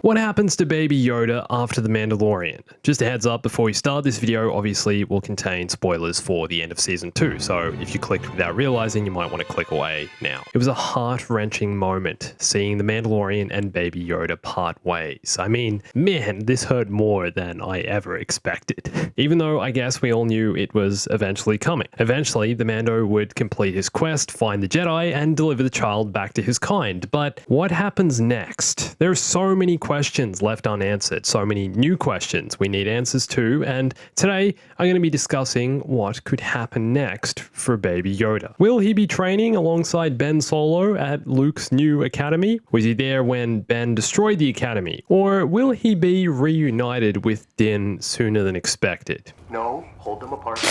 What happens to Baby Yoda after The Mandalorian? Just a heads up before we start, this video obviously will contain spoilers for the end of Season 2, so if you clicked without realizing, you might want to click away now. It was a heart-wrenching moment seeing The Mandalorian and Baby Yoda part ways. I mean, man, this hurt more than I ever expected. Even though I guess we all knew it was eventually coming. Eventually, the Mando would complete his quest, find the Jedi, and deliver the child back to his kind. But what happens next? There are so many questions left unanswered, so many new questions we need answers to, and today I'm going to be discussing what could happen next for Baby Yoda. Will he be training alongside Ben Solo at Luke's new academy? Was he there when Ben destroyed the academy? Or will he be reunited with Din sooner than expected? No, hold them apart.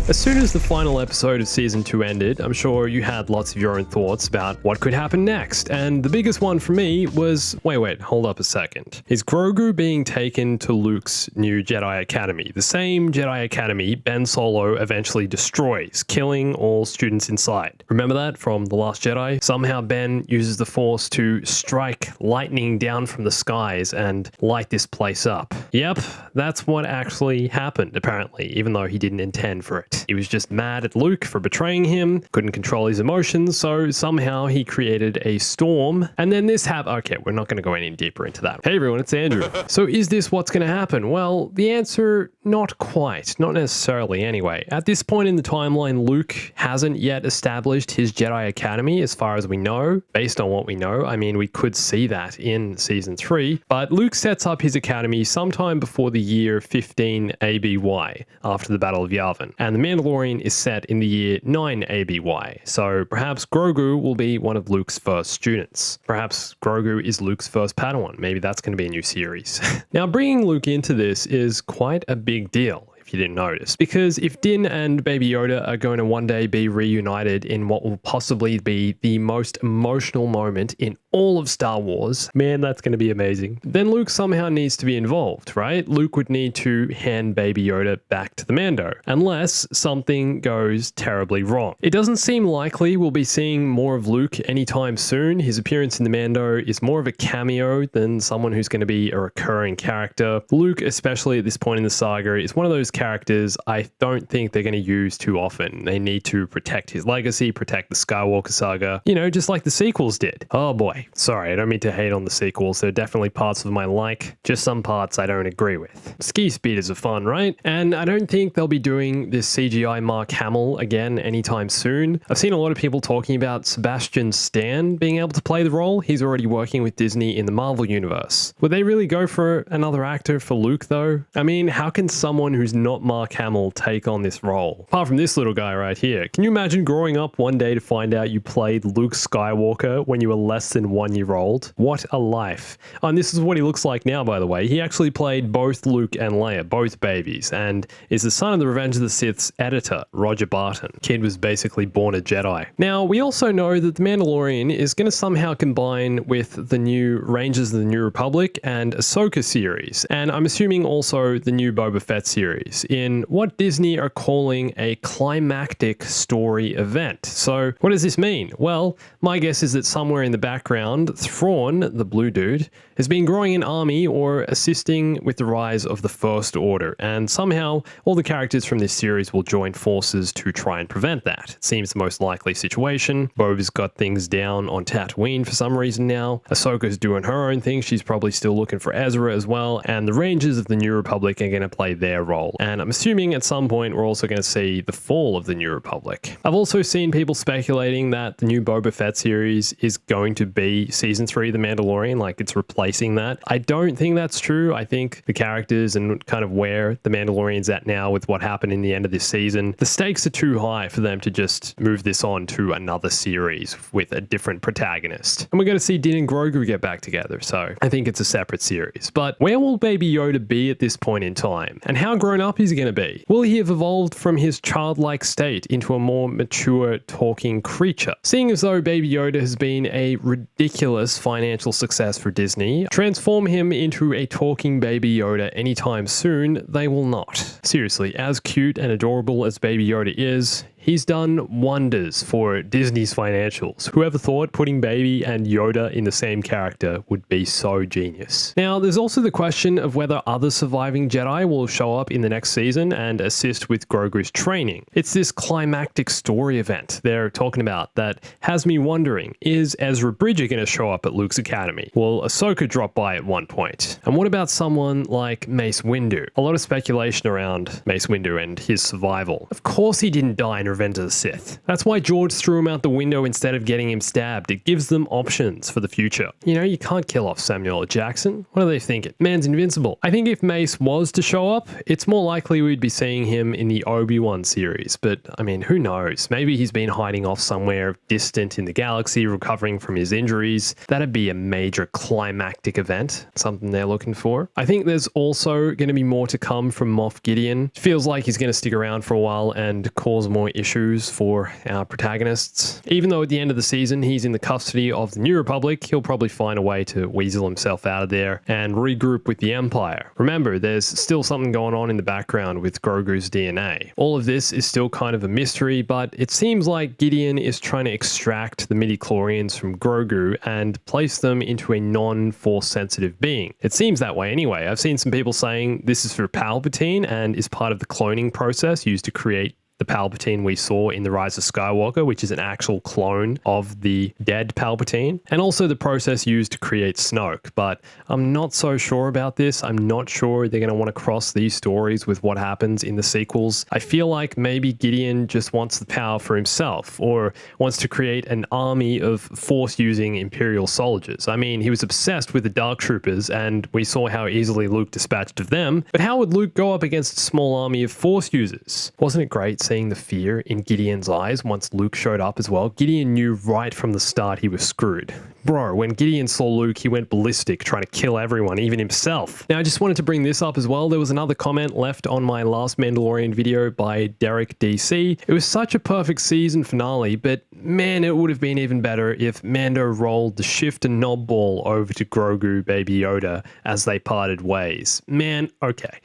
As soon as the final episode of Season 2 ended, I'm sure you had lots of your own thoughts about what could happen next, and the biggest one for me was, wait, hold up a second. Is Grogu being taken to Luke's new Jedi Academy? The same Jedi Academy Ben Solo eventually destroys, killing all students inside. Remember that from The Last Jedi? Somehow Ben uses the Force to strike lightning down from the skies and light this place up. Yep, that's what actually happened, apparently, even though he didn't intend for it. He was just mad at Luke for betraying him, couldn't control his emotions, so somehow he created a storm, and then this happened. Okay, we're not going to go any deeper into that. Hey everyone, it's Andrew. So is this what's going to happen? Well, the answer, not quite. Not necessarily anyway. At this point in the timeline, Luke hasn't yet established his Jedi Academy as far as we know. Based on what we know, I mean, we could see that in Season 3, but Luke sets up his academy sometime before the year 15 ABY, after the Battle of Yavin, and the Mandalorian is set in the year 9 ABY, so perhaps Grogu will be one of Luke's first students. Perhaps Grogu is Luke's first Padawan. Maybe that's going to be a new series. Now, bringing Luke into this is quite a big deal, if you didn't notice, because if Din and Baby Yoda are going to one day be reunited in what will possibly be the most emotional moment in all of Star Wars, man, that's going to be amazing, then Luke somehow needs to be involved, right? Luke would need to hand Baby Yoda back to the Mando, unless something goes terribly wrong. It doesn't seem likely we'll be seeing more of Luke anytime soon. His appearance in the Mando is more of a cameo than someone who's going to be a recurring character. Luke, especially at this point in the saga, is one of those characters I don't think they're going to use too often. They need to protect his legacy, protect the Skywalker saga, you know, just like the sequels did. Oh boy. Sorry, I don't mean to hate on the sequels. There are definitely parts of my like, just some parts I don't agree with. Ski speeders are fun, right? And I don't think they'll be doing this CGI Mark Hamill again anytime soon. I've seen a lot of people talking about Sebastian Stan being able to play the role. He's already working with Disney in the Marvel universe. Would they really go for another actor for Luke though? I mean, how can someone who's not Mark Hamill take on this role? Apart from this little guy right here. Can you imagine growing up one day to find out you played Luke Skywalker when you were less than 1 year old? What a life. And this is what he looks like now, by the way. He actually played both Luke and Leia, both babies, and is the son of the Revenge of the Sith's editor, Roger Barton. Kid was basically born a Jedi. Now, we also know that The Mandalorian is going to somehow combine with the new Rangers of the New Republic and Ahsoka series, and I'm assuming also the new Boba Fett series, in what Disney are calling a climactic story event. So, what does this mean? Well, my guess is that somewhere in the background, Thrawn, the blue dude, has been growing an army or assisting with the rise of the First Order, and somehow all the characters from this series will join forces to try and prevent that. It seems the most likely situation. Boba's got things down on Tatooine for some reason now. Ahsoka's doing her own thing. She's probably still looking for Ezra as well, and the Rangers of the New Republic are going to play their role. And I'm assuming at some point we're also going to see the fall of the New Republic. I've also seen people speculating that the new Boba Fett series is going to be Season 3 The Mandalorian, like it's replacing that. I don't think that's true. I think the characters and kind of where The Mandalorian's at now with what happened in the end of this season, the stakes are too high for them to just move this on to another series with a different protagonist. And we're going to see Din and Grogu get back together, so I think it's a separate series. But where will Baby Yoda be at this point in time? And how grown up is he going to be? Will he have evolved from his childlike state into a more mature talking creature? Seeing as though Baby Yoda has been a ridiculous financial success for Disney, transform him into a talking Baby Yoda anytime soon, they will not. Seriously, as cute and adorable as Baby Yoda is, he's done wonders for Disney's financials. Whoever thought putting Baby and Yoda in the same character would be so genius? Now, there's also the question of whether other surviving Jedi will show up in the next season and assist with Grogu's training. It's this climactic story event they're talking about that has me wondering, is Ezra Bridger going to show up at Luke's academy? Will Ahsoka drop by at one point? And what about someone like Mace Windu? A lot of speculation around Mace Windu and his survival. Of course he didn't die in Revenge of the Sith. That's why George threw him out the window instead of getting him stabbed. It gives them options for the future. You know, you can't kill off Samuel L. Jackson. What are they thinking? Man's invincible. I think if Mace was to show up, it's more likely we'd be seeing him in the Obi-Wan series. But, I mean, who knows? Maybe he's been hiding off somewhere distant in the galaxy, recovering from his injuries. That'd be a major climactic event, something they're looking for. I think there's also going to be more to come from Moff Gideon. Feels like he's going to stick around for a while and cause more issues for our protagonists. Even though at the end of the season he's in the custody of the New Republic, he'll probably find a way to weasel himself out of there and regroup with the Empire. Remember, there's still something going on in the background with Grogu's DNA. All of this is still kind of a mystery, but it seems like Gideon is trying to extract the midi-chlorians from Grogu and place them into a non-force sensitive being. It seems that way anyway. I've seen some people saying this is for Palpatine and is part of the cloning process used to create the Palpatine we saw in The Rise of Skywalker, which is an actual clone of the dead Palpatine, and also the process used to create Snoke. But I'm not so sure about this. I'm not sure they're going to want to cross these stories with what happens in the sequels. I feel like maybe Gideon just wants the power for himself, or wants to create an army of Force-using Imperial soldiers. I mean, he was obsessed with the Dark Troopers, and we saw how easily Luke dispatched of them, but how would Luke go up against a small army of Force users? Wasn't it great seeing the fear in Gideon's eyes once Luke showed up as well? Gideon knew right from the start he was screwed. Bro, when Gideon saw Luke, he went ballistic, trying to kill everyone, even himself. Now, I just wanted to bring this up as well. There was another comment left on my last Mandalorian video by Derek DC. It was such a perfect season finale, but man, it would have been even better if Mando rolled the shift and knob ball over to Grogu Baby Yoda as they parted ways. Man, okay.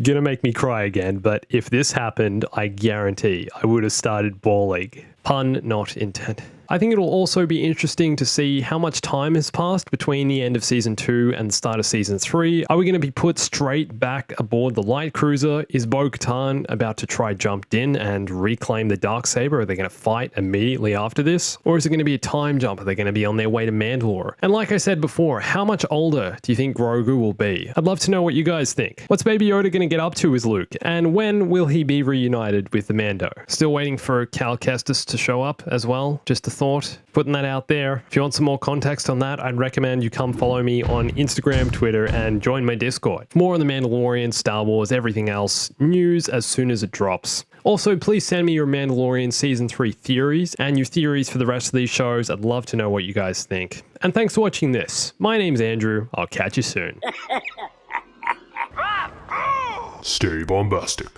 Gonna make me cry again, but if this happened, I guarantee I would have started bawling. Pun not intended. I think it'll also be interesting to see how much time has passed between the end of Season 2 and the start of Season 3. Are we going to be put straight back aboard the light cruiser? Is Bo-Katan about to try jump in and reclaim the Darksaber? Are they going to fight immediately after this? Or is it going to be a time jump? Are they going to be on their way to Mandalore? And like I said before, how much older do you think Grogu will be? I'd love to know what you guys think. What's Baby Yoda going to get up to with Luke? And when will he be reunited with the Mando? Still waiting for Cal Kestis to show up as well? Just a thought, putting that out there. If you want some more context on that, I'd recommend you come follow me on Instagram, Twitter, and join my Discord. More on the Mandalorian, Star Wars, everything else, news as soon as it drops. Also, please send me your Mandalorian Season 3 theories and your theories for the rest of these shows. I'd love to know what you guys think. And thanks for watching this. My name's Andrew. I'll catch you soon. Stay bombastic.